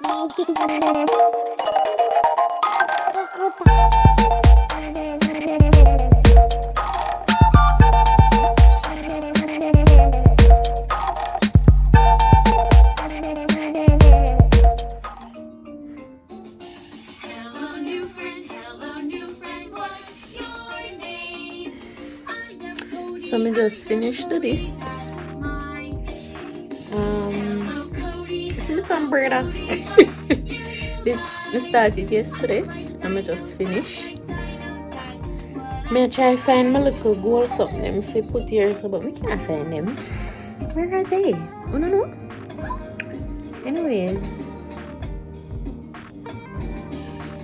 So me just finished this. See some bread. This I started yesterday and I just finished. Me try find my little goal something them if you put here so but we can't find them. Where are they? I don't know. Anyways.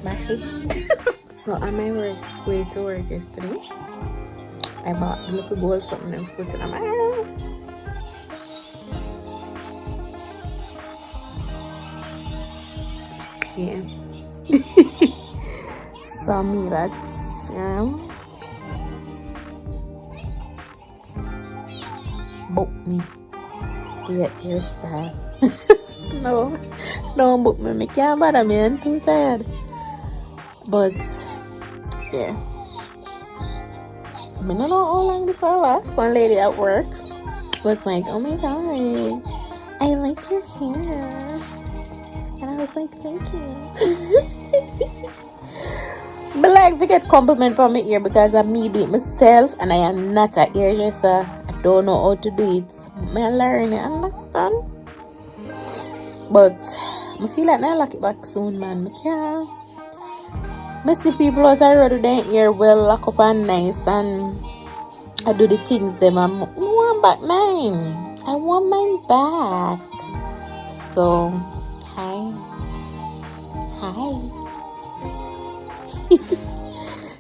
Bye. So on my way to work yesterday, I bought a little goal something and put it on my hair. Yeah. So me that's book me to get hairstyle. No, don't book me. I can't bother me. I'm too tired. But yeah. I don't know how long this will last. One lady at work was like, "Oh my god, I like your hair." And I was like, "Thank you." But like, we get compliment from my ear because I me do it myself and I am not a hairdresser. I don't know how to do it. I learn it, understand? But I feel like I lock it back soon, man. I can't. I see people out the road with their hair well lock up and nice and I do the things them. I want back mine. I want mine back. So, hi.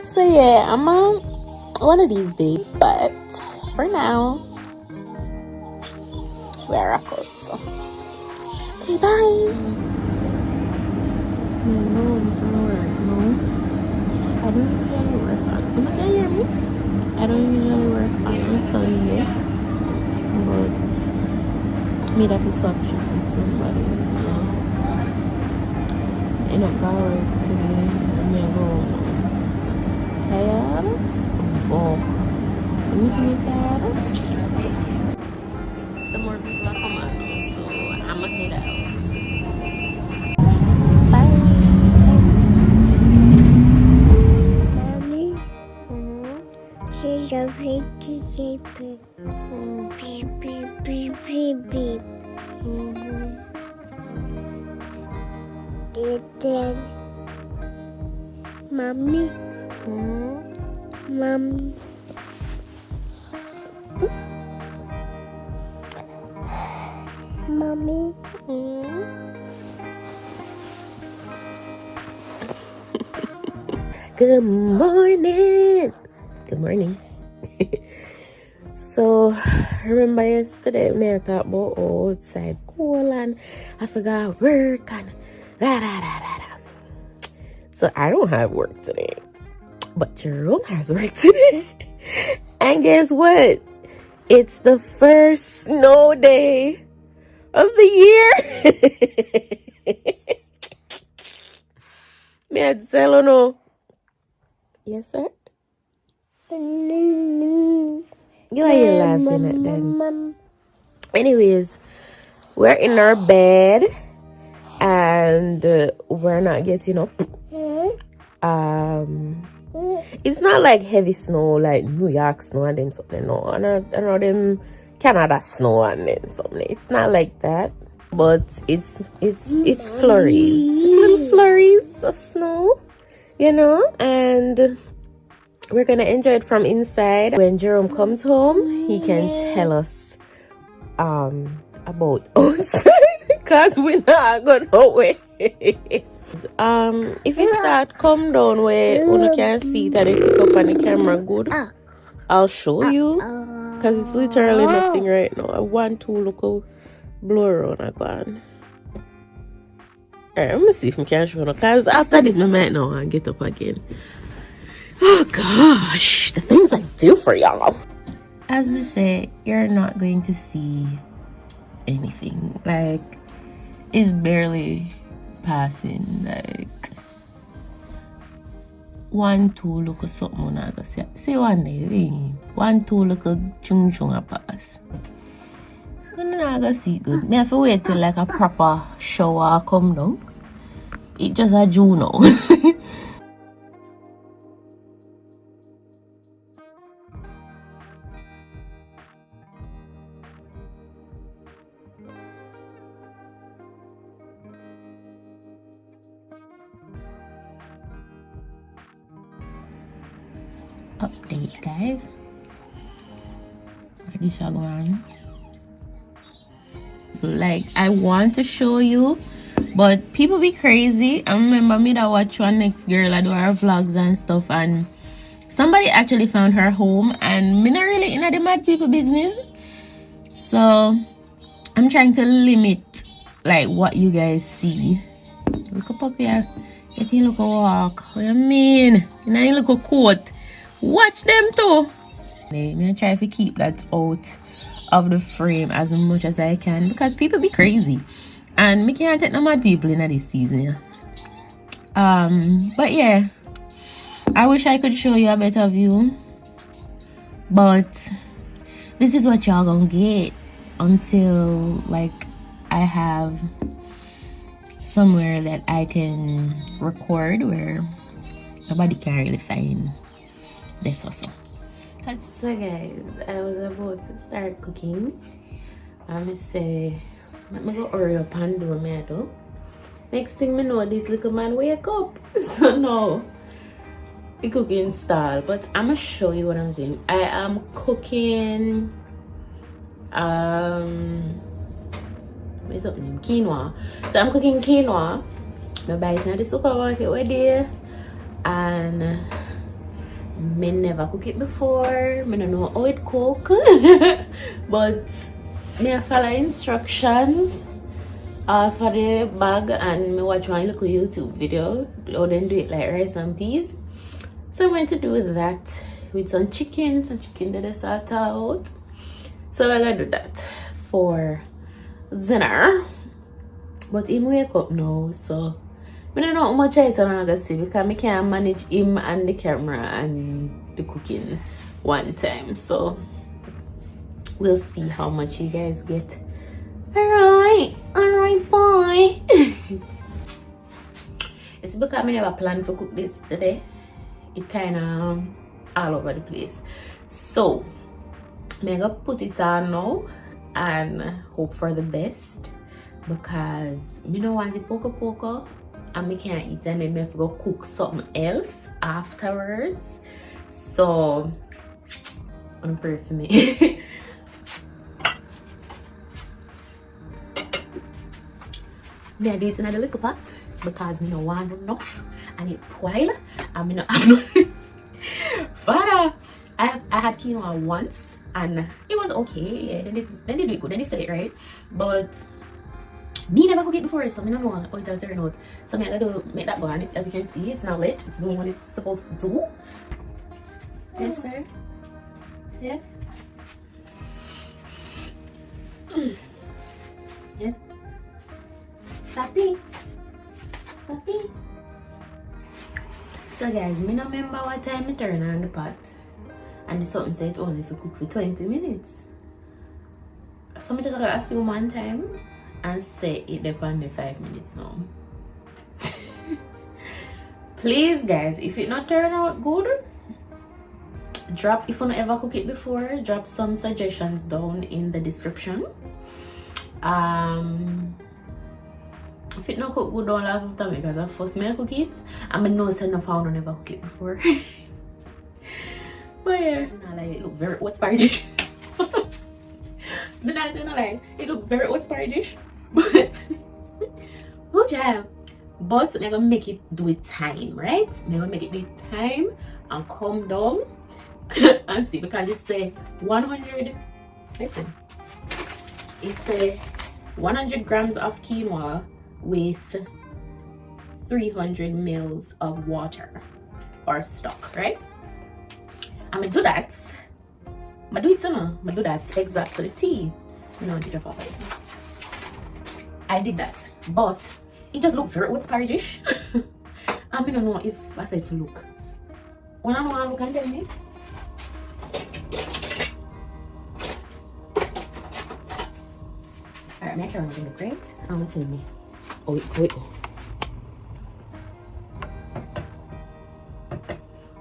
So yeah, I'm on one of these days, but for now, we're a code. So, okay, bye. I don't usually work on. Can you hear me? I don't usually work on a Sunday, but me have to swap shift with somebody, so I end up going work today. I'm gonna go tired. Oh, you miss me tired? Some more people are coming, so I'm gonna head out. She's a pretty shape. Beep, beep, beep, beep, beep. Then, Mommy. Mommy. Mommy. Good morning. Good morning. So, remember yesterday when I talked about outside cool and I forgot work and da. So, I don't have work today. But Jerome has work today. And guess what? It's the first snow day of the year. May I tell you no? Yes, sir? You are you laughing at that? Anyways, we're in our bed and we're not getting up. It's not like heavy snow like New York snow and them something. No, I know them Canada snow and them something. It's not like that, but it's flurries. It's little flurries of snow, you know, and we're gonna enjoy it from inside. When Jerome comes home, he can tell us about outside because we're not going away. If it start come down where you can see that if you pick up on the camera good, I'll show you because it's literally nothing right now. I want to look out blow around again. Alright, let me see if I can show you because after this I might know and get up again. Oh gosh, the things I do for y'all. As we say, you're not going to see anything. Like, it's barely passing like 1, 2 look at something I go see one day 1, 2 look at chung chung a pass. And then I go see good. Me have to wait till like a proper shower come down. It just a Juno. Update, guys. This is going. Like I want to show you, but people be crazy. I remember me that watch one next girl I do her vlogs and stuff, and somebody actually found her home, and me not really in the mad people business, so I'm trying to limit like what you guys see. Look up here, getting look a walk. What you mean? You know, look a coat. Watch them too. Me try to keep that out of the frame as much as I can, because people be crazy and me can't take no mad people in this season. But yeah, I wish I could show you a better view, but this is what y'all gonna get until like I have somewhere that I can record where nobody can really find this also. So guys, I was about to start cooking. I say, let me go hurry up and do my do. Next thing me know, this little man wake up. So now, the cooking style. But I'm gonna show you what I'm doing. I am cooking, what's up name? Quinoa. So I'm cooking quinoa. I buy it at the supermarket where there, and me never cook it before. Me don't know how it cook. But me follow instructions for the bag, and me watch one little YouTube video or then do it like rice and peas. So I'm going to do that with some chicken that I sort out. So I'm gonna do that for dinner. But him wake up now, so I don't know how much I gonna see, because I can't manage him and the camera and the cooking one time. So we'll see how much you guys get. Alright, boy. It's because I never planned to cook this today. It kinda all over the place. So I'm gonna put it on now and hope for the best, because I don't want the poco and I can't eat, and then I have to go cook something else afterwards. So I'm pray for me. Me I do it in a little pot because I don't want enough and it spoil, and I don't have no. Father, I had quinoa once and it was okay. Yeah, then they do it good. Then they sell it right, but me never cook it before, so I don't know how it will turn out. So I'm gonna make that go on it. As you can see, it's not lit. It's doing what it's supposed to do. Yes, sir. Yeah. Yes. Papi. So guys, me not remember what time I turn on the pot, and the something said it only if you cook for 20 minutes. So I just gonna assume one time and say it depends on 5 minutes now. Please guys, if it not turn out good, drop, if you not ever cook it before, drop some suggestions down in the description. If it not cook good, don't laugh after me, because I first me cook it and I know it's enough I never cook it before. But yeah, like, it look very oat spargish. No, not like it look very oat spargish. But oh child. But I'm gonna make it do it time, right? I'm gonna make it do it time and calm down and see, because it's a 100. Listen, it's a 100 grams of quinoa with 300 mils of water or stock, right? I'm gonna do that. I'm gonna do it soon. I'm gonna do that exact to the T. No, I did a pop. I did that, but It just look very old sparrish. I don't know if I said for look. When I know how look and tell me. Alright, my camera gonna look right. I'm gonna tell me. Oh wait.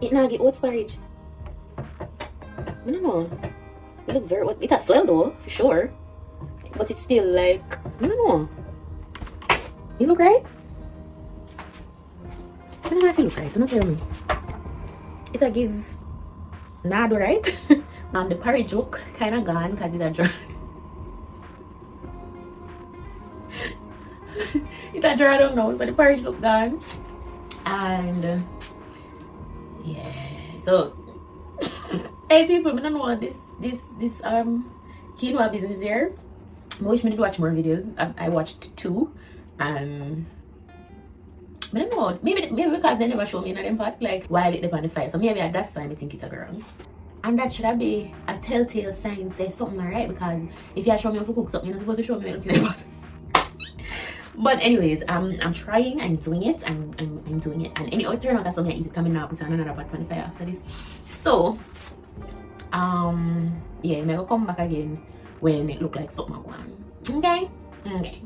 It now get old sparrish. I don't know. It look very old. It has swell though, for sure. But it's still like, I don't know. You look right? I don't know if you look right. Don't tell me. It'll give nado right. The porridge look kind of gone because it's a dry. It's a dry, I don't know. So the porridge look gone. And yeah. So hey people, I don't know this quinoa business here. I wish me to watch more videos. I watched 2 and I don't know, maybe because they never show me in them pot like while it depends on the fire. So maybe at that time I think it's a girl. And that should be a telltale sign say something alright, because if you show me how to cook something, you're not supposed to show me how to play pot. But anyways, I'm trying, I'm doing it, I'm doing it. And anyhow it turn out as something I eat it coming now, put on another pot on the fire after this. So yeah, I will come back again when it look like something going. Okay? Okay.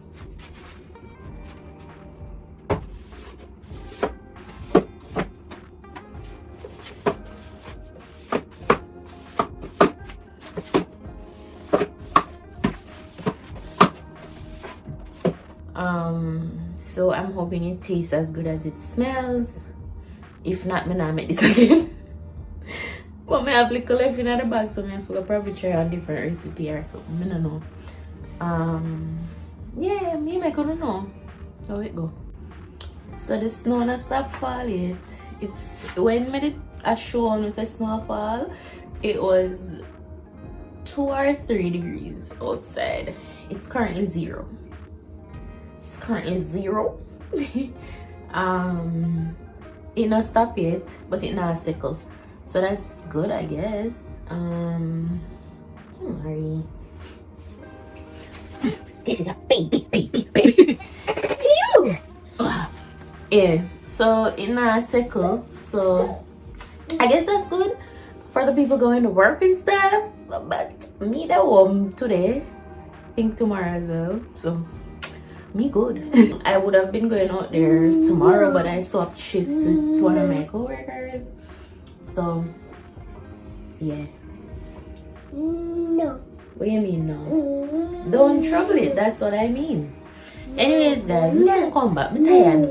So I'm hoping it tastes as good as it smells. If not, I'm not make this again. But I have little left in the bag, so I have to probably try a different recipe or something. I don't know. Yeah, maybe I don't know how it go. So the snow not stop fall yet. It's when I show on it says snowfall, it was 2 or 3 degrees outside. It's currently 0. It's currently 0. It not stop yet, but it not sickle. So that's good, I guess. Sorry. This is a baby. Ew. Yeah. So it not sickle. So I guess that's good for the people going to work and stuff. But me that home today. I think tomorrow as well. So me good. I would have been going out there tomorrow, but I swapped shifts with one of my co-workers. So yeah. No. What do you mean no? Don't trouble it, that's what I mean. Anyways guys, we soon come back. I'm tired.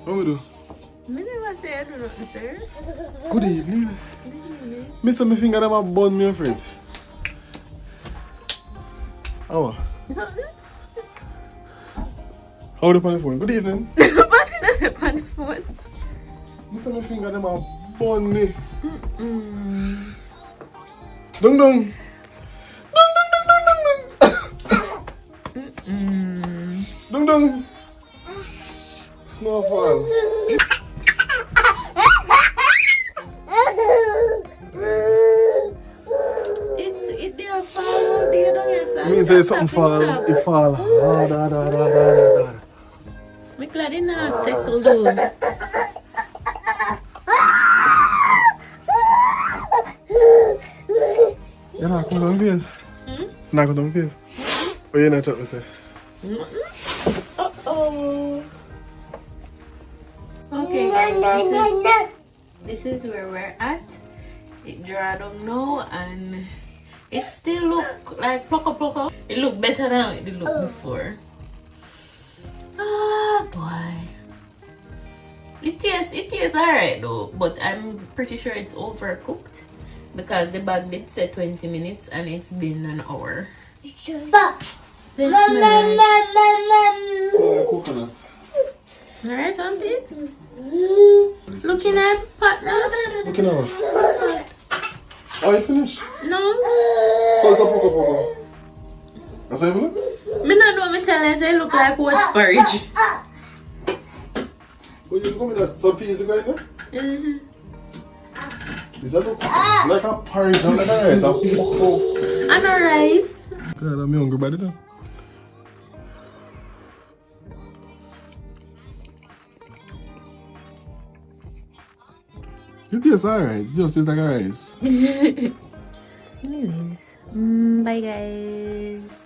What we do? I never say I do nothing, sir. Good evening. Mr. My finger them a burn me afraid. Oh. How the on the phone? Good evening. On the phone. Mr. My finger them a burn me. Dung dung. Dung dung. Snowfall. It did fall. Do you know yourself? Me say something fall. It fall hard. I'm glad it not settled down. You not come down face? Not come down face? What you not trying to say? Uh-oh. Okay guys, this is where we're at. It dried up now and it still look like plocka. It look better than it did look before. Ah boy. It tastes alright though, but I'm pretty sure it's overcooked because the bag did say 20 minutes and it's been an hour. So it's So coconut. alright, some bits. Looking at pot now. Looking over. Oh, you finished? No. So it's a poco. Let's have a look. Me not know me tell you, it look like what porridge. Well, you come with that some piece of like that? Is that look like a porridge and like a rice? A poco. And a rice. God, I'm hungry by the time. It tastes alright. It just tastes like a rice. Anyways, bye guys.